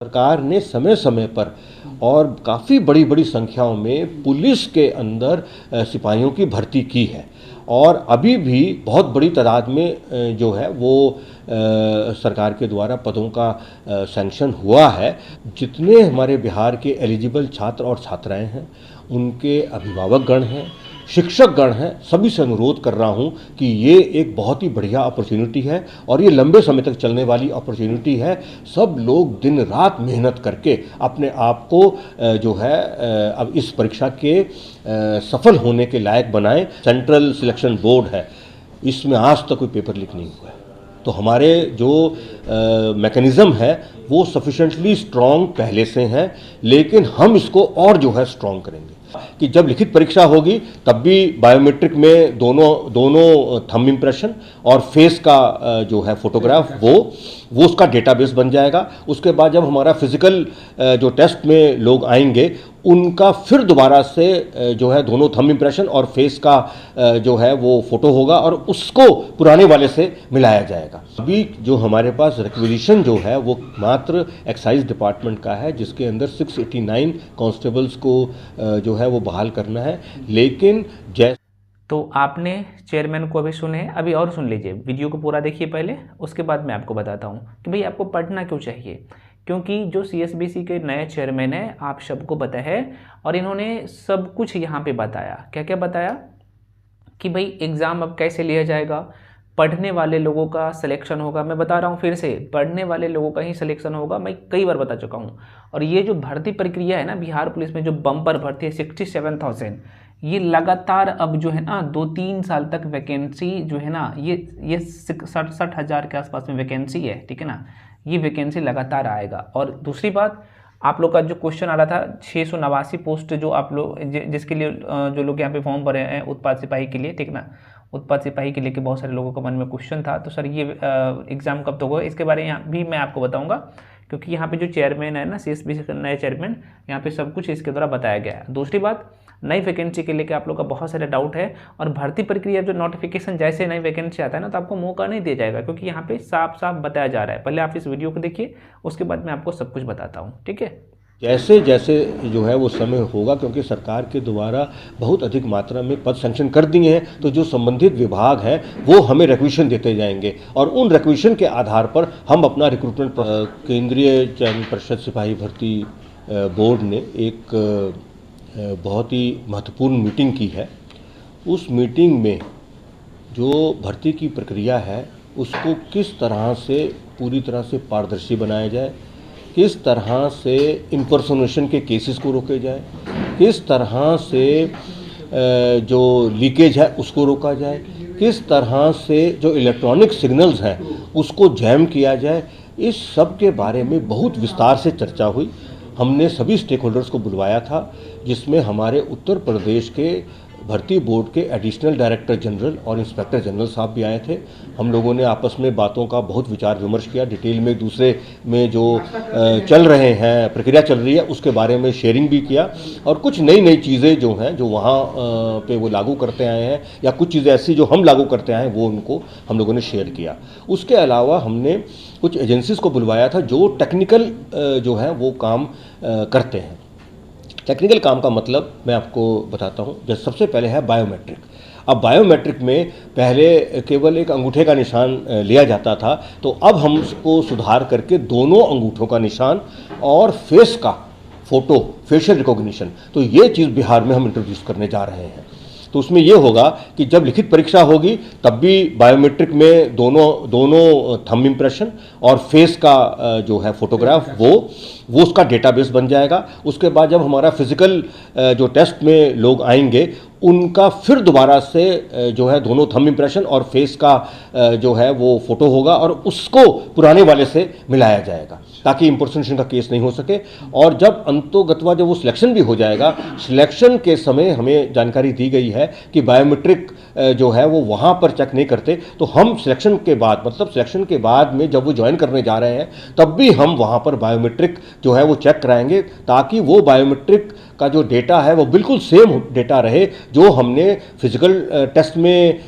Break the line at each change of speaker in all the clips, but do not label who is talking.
सरकार ने समय समय पर और काफ़ी बड़ी बड़ी संख्याओं में पुलिस के अंदर सिपाहियों की भर्ती की है और अभी भी बहुत बड़ी तादाद में जो है वो सरकार के द्वारा पदों का सैंक्शन हुआ है। जितने हमारे बिहार के एलिजिबल छात्र और छात्राएं हैं, उनके अभिभावकगण हैं, शिक्षकगण हैं, सभी से अनुरोध कर रहा हूं कि ये एक बहुत ही बढ़िया अपॉर्चुनिटी है और ये लंबे समय तक चलने वाली अपॉर्चुनिटी है। सब लोग दिन रात मेहनत करके अपने आप को जो है अब इस परीक्षा के सफल होने के लायक बनाएं। सेंट्रल सिलेक्शन बोर्ड है, इसमें आज तक कोई पेपर लीक नहीं हुआ है, तो हमारे जो मैकेनिज़्म है वो सफिशेंटली स्ट्रॉन्ग पहले से हैं, लेकिन हम इसको और जो है स्ट्रॉन्ग करेंगे कि जब लिखित परीक्षा होगी तब भी बायोमेट्रिक में दोनों थंब इम्प्रेशन और फेस का जो है फोटोग्राफ वो उसका डेटाबेस बन जाएगा। उसके बाद जब हमारा फिजिकल जो टेस्ट में लोग आएंगे उनका फिर दोबारा से जो है दोनों थंब इम्प्रेशन और फेस का जो है वो फोटो होगा और उसको पुराने वाले से मिलाया जाएगा। अभी जो हमारे पास रिक्विजिशन जो है वो मात्र एक्साइज डिपार्टमेंट का है, जिसके अंदर 689 कांस्टेबल्स को जो है वो बहाल करना है। लेकिन
तो आपने चेयरमैन को अभी सुने, अभी और सुन लीजिए, वीडियो को पूरा देखिए पहले, उसके बाद मैं आपको बताता हूँ कि भाई आपको पढ़ना क्यों चाहिए। क्योंकि जो सीएसबीसी के नए चेयरमैन हैं, आप सबको पता है, और इन्होंने सब कुछ यहाँ पे बताया। क्या क्या बताया कि भाई एग्ज़ाम अब कैसे लिया जाएगा, पढ़ने वाले लोगों का सिलेक्शन होगा। मैं बता रहा हूँ फिर से, पढ़ने वाले लोगों का ही सिलेक्शन होगा, मैं कई बार बता चुका हूँ। और ये जो भर्ती प्रक्रिया है ना, बिहार पुलिस में जो बम्पर भर्ती है 67,000, ये लगातार अब जो है ना 2-3 साल तक वैकेंसी जो है ना, ये 60,000 के आसपास में वैकेंसी है, ठीक है ना। ये वैकेंसी लगातार आएगा। और दूसरी बात, आप लोग का जो क्वेश्चन आ रहा था 689 पोस्ट जो आप लोग जिसके लिए जो लोग यहाँ पे फॉर्म भरे हैं उत्पाद सिपाही के लिए, ठीक ना, उत्पाद सिपाही के लिए बहुत सारे लोगों का मन में क्वेश्चन था। तो सर ये एग्ज़ाम कब तक होगा, इसके बारे में भी मैं आपको बताऊंगा, क्योंकि यहाँ पे जो चेयरमैन है ना सीएसबीसी का नए चेयरमैन, यहाँ पे सब कुछ इसके द्वारा बताया गया है। दूसरी बात, नई वैकेंसी के लेकर आप लोग का बहुत सारे डाउट है, और भर्ती प्रक्रिया जो नोटिफिकेशन जैसे नई वैकेंसी आता है ना, तो आपको मौका नहीं दिया जाएगा, क्योंकि यहाँ पे साफ साफ बताया जा रहा है। पहले आप इस वीडियो को देखिए, उसके बाद मैं आपको सब कुछ बताता हूँ, ठीक है।
जैसे जैसे जो है वो समय होगा, क्योंकि सरकार के द्वारा बहुत अधिक मात्रा में पद सैंक्शन कर दिए हैं, तो जो संबंधित विभाग है वो हमें रिक्वेशन देते जाएंगे और उन रिक्वेशन के आधार पर हम अपना रिक्रूटमेंट। केंद्रीय चयन परिषद सिपाही भर्ती बोर्ड ने एक बहुत ही महत्वपूर्ण मीटिंग की है। उस मीटिंग में जो भर्ती की प्रक्रिया है उसको किस तरह से पूरी तरह से पारदर्शी बनाया जाए, किस तरह से इम्पर्सोनेशन के केसेस को रोके जाए, किस तरह से जो लीकेज है उसको रोका जाए, किस तरह से जो इलेक्ट्रॉनिक सिग्नल्स हैं उसको जैम किया जाए, इस सब के बारे में बहुत विस्तार से चर्चा हुई। हमने सभी स्टेक होल्डर्स को बुलवाया था, जिसमें हमारे उत्तर प्रदेश के भर्ती बोर्ड के एडिशनल डायरेक्टर जनरल और इंस्पेक्टर जनरल साहब भी आए थे। हम लोगों ने आपस में बातों का बहुत विचार विमर्श किया, डिटेल में दूसरे में जो चल रहे हैं, प्रक्रिया चल रही है उसके बारे में शेयरिंग भी किया, और कुछ नई नई चीज़ें जो हैं जो वहाँ पे वो लागू करते आए हैं या कुछ चीज़ें ऐसी जो हम लागू करते आए हैं वो उनको हम लोगों ने शेयर किया। उसके अलावा हमने कुछ एजेंसीज को बुलवाया था जो टेक्निकल जो है वो काम करते हैं। टेक्निकल काम का मतलब मैं आपको बताता हूँ। जैसे सबसे पहले है बायोमेट्रिक। अब बायोमेट्रिक में पहले केवल एक अंगूठे का निशान लिया जाता था, तो अब हम उसको सुधार करके दोनों अंगूठों का निशान और फेस का फोटो, फेशियल रिकॉग्निशन, तो ये चीज़ बिहार में हम इंट्रोड्यूस करने जा रहे हैं। तो उसमें ये होगा कि जब लिखित परीक्षा होगी तब भी बायोमेट्रिक में दोनों थंब इम्प्रेशन और फेस का जो है फोटोग्राफ वो उसका डेटाबेस बन जाएगा। उसके बाद जब हमारा फिजिकल जो टेस्ट में लोग आएंगे उनका फिर दोबारा से जो है दोनों थंब इम्प्रेशन और फेस का जो है वो फोटो होगा और उसको पुराने वाले से मिलाया जाएगा, ताकि इम्पर्सोनेशन का केस नहीं हो सके। और जब अंतोगत्वा जब वो सिलेक्शन भी हो जाएगा, सिलेक्शन के समय हमें जानकारी दी गई है कि बायोमेट्रिक जो है वो वहाँ पर चेक नहीं करते, तो हम सिलेक्शन के बाद, मतलब सिलेक्शन के बाद में जब वो ज्वाइन करने जा रहे हैं तब भी हम वहाँ पर बायोमेट्रिक जो है वो चेक कराएंगे, ताकि वो बायोमेट्रिक का जो डेटा है वो बिल्कुल सेम डेटा रहे जो हमने फिजिकल टेस्ट में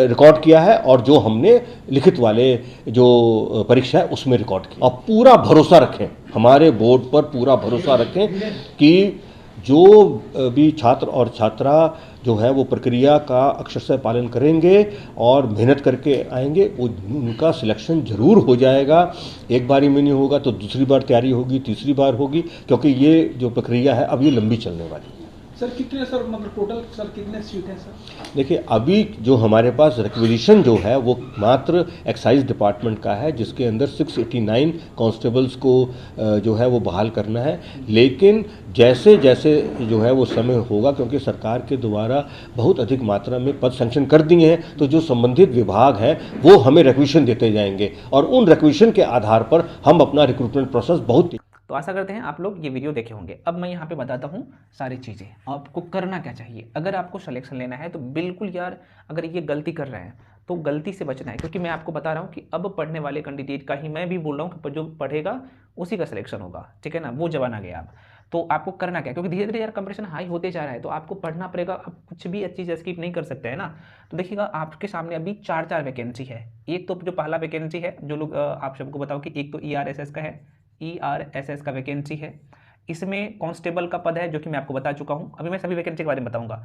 रिकॉर्ड किया है और जो हमने लिखित वाले जो परीक्षा है उसमें रिकॉर्ड किया। और पूरा भरोसा रखें, हमारे बोर्ड पर पूरा भरोसा रखें कि जो भी छात्र और छात्रा जो है वो प्रक्रिया का अक्षरशः पालन करेंगे और मेहनत करके आएंगे, वो उनका सिलेक्शन जरूर हो जाएगा। एक बारी में नहीं होगा तो दूसरी बार तैयारी होगी, तीसरी बार होगी, क्योंकि ये जो प्रक्रिया है अब ये लंबी चलने वाली है।
सर कितने सर मतलब टोटल सर कितने सीट हैं सर?
देखिए, अभी जो हमारे पास रिक्वेजिशन जो है वो मात्र एक्साइज डिपार्टमेंट का है, जिसके अंदर 689 कांस्टेबल्स को जो है वो बहाल करना है। लेकिन जैसे जैसे जो है वो समय होगा, क्योंकि सरकार के द्वारा बहुत अधिक मात्रा में पद सैंक्शन कर दिए हैं, तो जो संबंधित विभाग है वो हमें रिक्वेजिशन देते जाएंगे और उन रिक्वेजिशन के आधार पर हम अपना रिक्रूटमेंट प्रोसेस बहुत।
तो आशा करते हैं आप लोग ये वीडियो देखे होंगे। अब मैं यहाँ पे बताता हूँ सारी चीज़ें, आपको करना क्या चाहिए। अगर आपको सिलेक्शन लेना है तो बिल्कुल यार, अगर ये गलती कर रहे हैं तो गलती से बचना है, क्योंकि मैं आपको बता रहा हूँ कि अब पढ़ने वाले कैंडिडेट का ही मैं भी बोल रहा हूँ कि जो पढ़ेगा उसी का सिलेक्शन होगा, ठीक है ना। वो जमाना गया अब। तो आपको करना क्या, क्योंकि धीरे धीरे यार कंपटीशन हाई होते जा रहा है, तो आपको पढ़ना पड़ेगा। आप कुछ भी अच्छी चीज़ स्किप नहीं कर सकते हैं ना। तो देखिएगा, आपके सामने अभी चार वैकेंसी है। एक तो जो पहला वैकेंसी है, जो लोग आप सबको बताओ कि एक तो ERSS का है, ERSS का वैकेंसी है। इसमें कांस्टेबल का पद है, जो कि मैं आपको बता चुका हूँ। अभी मैं सभी वैकेंसी के बारे में बताऊंगा।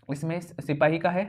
इसमें सिपाही का है,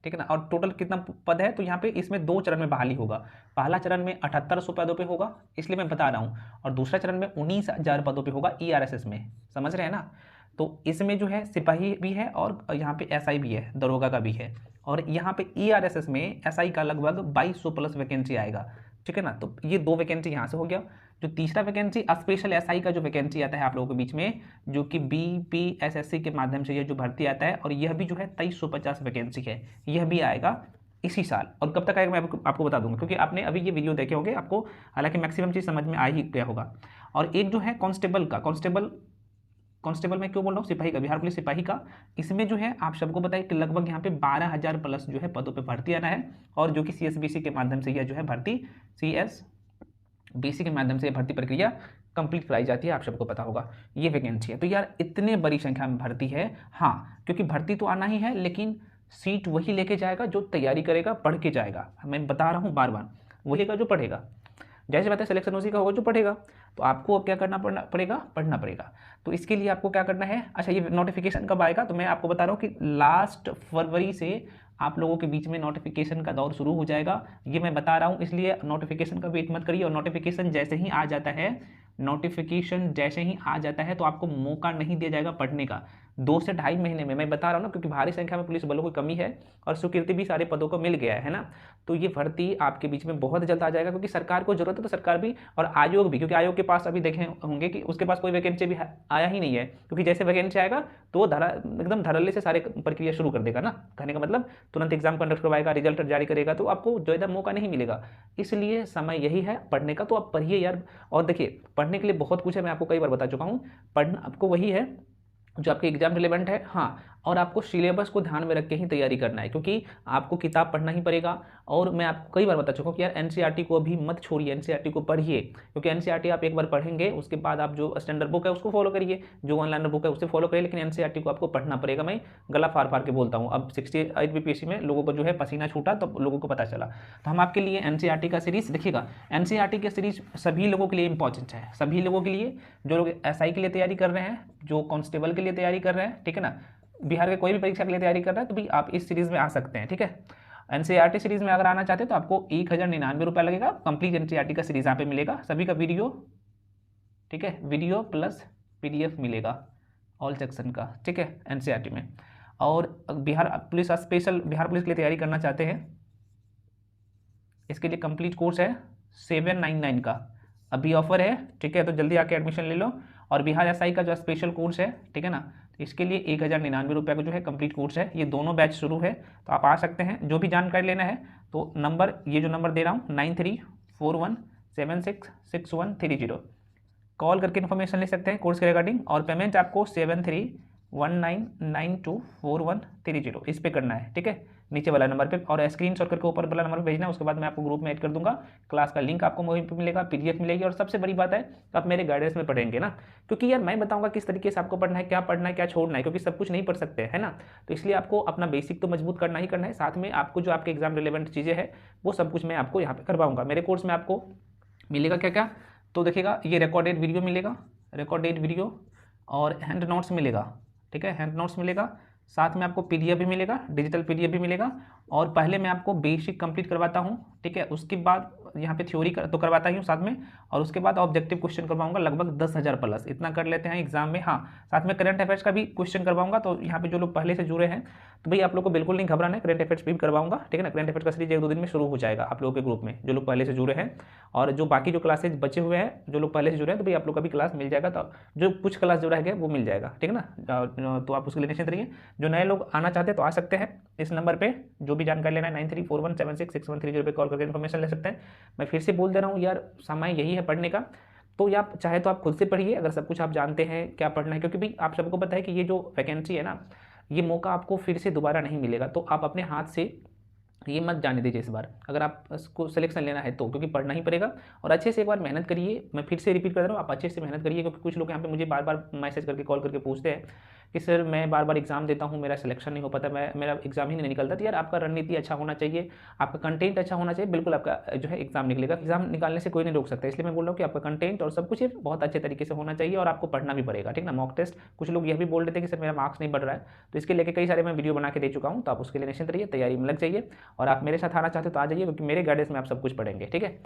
ठीक है ना। और टोटल कितना पद है, तो यहाँ पे इसमें 2 चरण में बहाली होगा। पहला चरण में 7800 पदों पे होगा, इसलिए मैं बता रहा हूँ, और दूसरा चरण में 19,000 पदों पे होगा ERSS में, समझ रहे हैं ना। तो इसमें जो है सिपाही भी है और यहाँ पे SI भी है, दरोगा का भी है। और यहाँ पे ERSS में SI का लगभग 2200 प्लस वैकेंसी आएगा, ठीक है ना। तो ये 2 वैकेंसी यहाँ से हो गया। जो तीसरा वैकेंसी स्पेशल SI का जो वैकेंसी आता है आप लोगों के बीच में, जो कि BPSSC के माध्यम से यह जो भर्ती आता है, और यह भी जो है 2350 वैकेंसी है, यह भी आएगा इसी साल। और कब तक आएगा मैं आपको बता दूंगा, क्योंकि आपने अभी ये वीडियो देखे होंगे, आपको हालांकि मैक्सिमम चीज़ समझ में आ ही गया होगा। और एक जो है कांस्टेबल का, कांस्टेबल में क्यों बोल रहा हूँ, सिपाही का, बिहार पुलिस सिपाही का, इसमें जो है आप सबको बताइए कि लगभग यहाँ पे 12,000 प्लस जो है पदों पे भर्ती आना है। और जो कि CSBC के माध्यम से यह जो है भर्ती, CSBC के माध्यम से भर्ती प्रक्रिया कंप्लीट कराई जाती है, आप सबको पता होगा। ये वैकेंसी है। तो यार इतने बड़ी संख्या में भर्ती है, हाँ, क्योंकि भर्ती तो आना ही है, लेकिन सीट वही लेके जाएगा जो तैयारी करेगा, पढ़ के जाएगा। मैं बता रहा हूँ बार बार, वही का जो पढ़ेगा। जैसे बात है, सिलेक्शन उसी का होगा जो पढ़ेगा। तो आपको अब क्या करना पड़ेगा, पढ़ना पड़ेगा। तो इसके लिए आपको क्या करना है, अच्छा ये नोटिफिकेशन कब आएगा, तो मैं आपको बता रहा हूँ कि लास्ट फरवरी से आप लोगों के बीच में नोटिफिकेशन का दौर शुरू हो जाएगा। ये मैं बता रहा हूँ, इसलिए नोटिफिकेशन का वेट मत करिए। और नोटिफिकेशन जैसे ही आ जाता है, तो आपको मौका नहीं दिया जाएगा पढ़ने का। 2 से 2.5 महीने में, मैं बता रहा हूँ ना, क्योंकि भारी संख्या में पुलिस बलों की कमी है और स्वीकृति भी सारे पदों को मिल गया है ना। तो ये भर्ती आपके बीच में बहुत जल्द आ जाएगा, क्योंकि सरकार को जरूरत है, तो सरकार भी और आयोग भी, क्योंकि आयोग के पास अभी देखे होंगे कि उसके पास कोई वैकेंसी भी आया ही नहीं है, क्योंकि जैसे वैकेंसी आएगा तो वो एकदम धड़ल्ले से सारे प्रक्रिया शुरू कर देगा ना। कहने का मतलब तुरंत एग्जाम कंडक्ट करवाएगा, रिजल्ट जारी करेगा, तो आपको ज़्यादा मौका नहीं मिलेगा। इसलिए समय यही है पढ़ने का, तो आप पढ़िए यार। और देखिए, पढ़ने के लिए बहुत कुछ है, मैं आपको कई बार बता चुका हूँ। पढ़ना आपको वही है जो आपके एग्जाम रिलेवेंट है, हाँ। और आपको सिलेबस को ध्यान में रख के ही तैयारी करना है, क्योंकि आपको किताब पढ़ना ही पड़ेगा। और मैं आपको कई बार बता चुका हूँ कि यार NCERT को अभी मत छोड़िए, NCERT को पढ़िए, क्योंकि NCERT आप एक बार पढ़ेंगे, उसके बाद आप जो स्टैंडर्ड बुक है उसको फॉलो करिए, जो ऑनलाइन बुक है उससे फॉलो करिए, लेकिन NCERT को आपको पढ़ना पड़ेगा। मैं गला फाड़ फाड़ के बोलता हूँ। अब 68 BPSC में लोगों को जो है पसीना छूटा, तब लोगों को पता चला। तो हम आपके लिए NCERT का सीरीज देखिएगा। NCERT की सीरीज सभी लोगों के लिए इंपॉर्टेंट है, सभी लोगों के लिए, जो लोग SI के लिए तैयारी कर रहे हैं, जो कांस्टेबल के लिए तैयारी कर रहे हैं, ठीक है ना, बिहार के कोई भी परीक्षा के लिए तैयारी कर रहा है, तो भी आप इस सीरीज में आ सकते हैं, ठीक है। NCERT सीरीज में अगर आना चाहते हैं तो आपको 1099 रुपये लगेगा। कंप्लीट NCERT का सीरीज यहाँ पे मिलेगा, सभी का वीडियो, ठीक है, वीडियो प्लस PDF मिलेगा ऑल सेक्शन का, ठीक है, NCERT में। और Bihar police special, Bihar police के लिए तैयारी करना चाहते हैं, इसके लिए कंप्लीट कोर्स है 799 का, अभी ऑफर है, ठीक है, तो जल्दी आके एडमिशन ले लो। और बिहार SI का जो स्पेशल कोर्स है, ठीक है ना, इसके लिए 1099 रुपये का जो है कंप्लीट कोर्स है। ये दोनों बैच शुरू है, तो आप आ सकते हैं। जो भी जानकारी लेना है तो नंबर, ये जो नंबर दे रहा हूँ 9341766130, कॉल करके इन्फॉर्मेशन ले सकते हैं कोर्स के रिगार्डिंग। और पेमेंट आपको 7319924130 इस पे करना है, ठीक है। नीचे वाला नंबर पे, और स्क्रीनशॉट करके ऊपर वाला नंबर पे भेजना। उसके बाद मैं आपको ग्रुप में ऐड कर दूंगा, क्लास का लिंक आपको वहीं पे मिलेगा, पीडीएफ मिलेगी, और सबसे बड़ी बात है आप मेरे गाइडेंस में पढ़ेंगे ना, क्योंकि यार मैं बताऊंगा किस तरीके से आपको पढ़ना है, क्या छोड़ना है, क्योंकि सब कुछ नहीं पढ़ सकते है ना। तो इसलिए आपको अपना बेसिक तो मजबूत करना ही करना है, साथ में आपको जो आपके एग्जाम रिलेवेंट चीज़ें हैं वो सब कुछ मैं आपको यहाँ पे करवाऊंगा। मेरे कोर्स में आपको मिलेगा क्या क्या, तो देखिएगा ये रिकॉर्डेड वीडियो मिलेगा, रिकॉर्डेड वीडियो, और हैंड नोट्स मिलेगा, ठीक है, हैंड नोट्स मिलेगा, साथ में आपको पीडीएफ भी मिलेगा, डिजिटल पीडीएफ भी मिलेगा। और पहले मैं आपको बेसिक कंप्लीट करवाता हूँ, ठीक है, उसके बाद यहाँ पे थ्योरी तो करवाता ही हूँ साथ में, और उसके बाद ऑब्जेक्टिव क्वेश्चन करवाऊंगा लगभग 10,000 प्लस, इतना कर लेते हैं एग्जाम में। हाँ, साथ में करंट अफेयर्स का भी क्वेश्चन करवाऊंगा, तो यहाँ पे जो लोग पहले से जुड़े हैं तो भाई आप लोग को बिल्कुल नहीं घबराना है, करंट अफेयर्स भी करवाऊंगा, ठीक है ना। करंट अफेयर्स का सीरीज 1-2 दिन में शुरू हो जाएगा आप लोगों के ग्रुप में, जो लोग पहले से जुड़े हैं, और जो बाकी जो क्लासेज बचे हुए हैं, जो लोग पहले से जुड़े हैं, तो भाई आप लोग का भी क्लास मिल जाएगा, तो जो कुछ क्लास जो रह गया वो मिल जाएगा, ठीक है ना। तो आप उसके लिए निश्चिंत रहिए। जो नए लोग आना चाहते हैं तो आ सकते हैं, इस नंबर पे जो भी जानकारी लेना है 9341766130 पे कॉल करके इन्फॉर्मेशन ले सकते हैं। मैं फिर से बोल दे रहा हूँ यार, समय यही है पढ़ने का, तो या चाहे तो आप खुद से पढ़िए अगर सब कुछ आप जानते हैं क्या पढ़ना है, क्योंकि भाई आप सबको पता है कि ये जो वैकेंसी है ना, ये मौका आपको फिर से दोबारा नहीं मिलेगा, तो आप अपने हाथ से ये मत जाने दीजिए इस बार, अगर आप इसको सिलेक्शन लेना है तो, क्योंकि पढ़ना ही पड़ेगा। और अच्छे से एक बार मेहनत करिए, मैं फिर से रिपीट कर रहा हूँ, आप अच्छे से मेहनत करिए, क्योंकि कुछ लोग यहाँ पे मुझे बार बार मैसेज करके कॉल करके पूछते हैं कि सर मैं बार बार एग्जाम देता हूँ, मेरा सिलेक्शन नहीं हो पाता, मेरा एग्जाम ही नहीं निकलता। तो यार आपका रणनीति अच्छा होना चाहिए, आपका कंटेंट अच्छा होना चाहिए, बिल्कुल आपका जो है एग्जाम निकलेगा। एग्जाम निकालने से कोई नहीं रोक सकता, इसलिए मैं बोल रहा हूँ कि आपका कंटेंट और सब कुछ बहुत अच्छे तरीके से होना चाहिए, और आपको पढ़ना भी पड़ेगा, ठीक ना। मॉक टेस्ट, कुछ लोग यह भी बोल रहे थे कि सर मेरा मार्क्स नहीं बढ़ रहा है, तो इसके लेके कई सारे मैं वीडियो बना के दे चुका हूँ, तो आप उसके लिए निश्चिंत रहिए, तैयारी में लग जाइए, और आप मेरे साथ आना चाहते हो तो आ जाइए, क्योंकि मेरे गाइडेंस में आप सब कुछ पढ़ेंगे, ठीक है।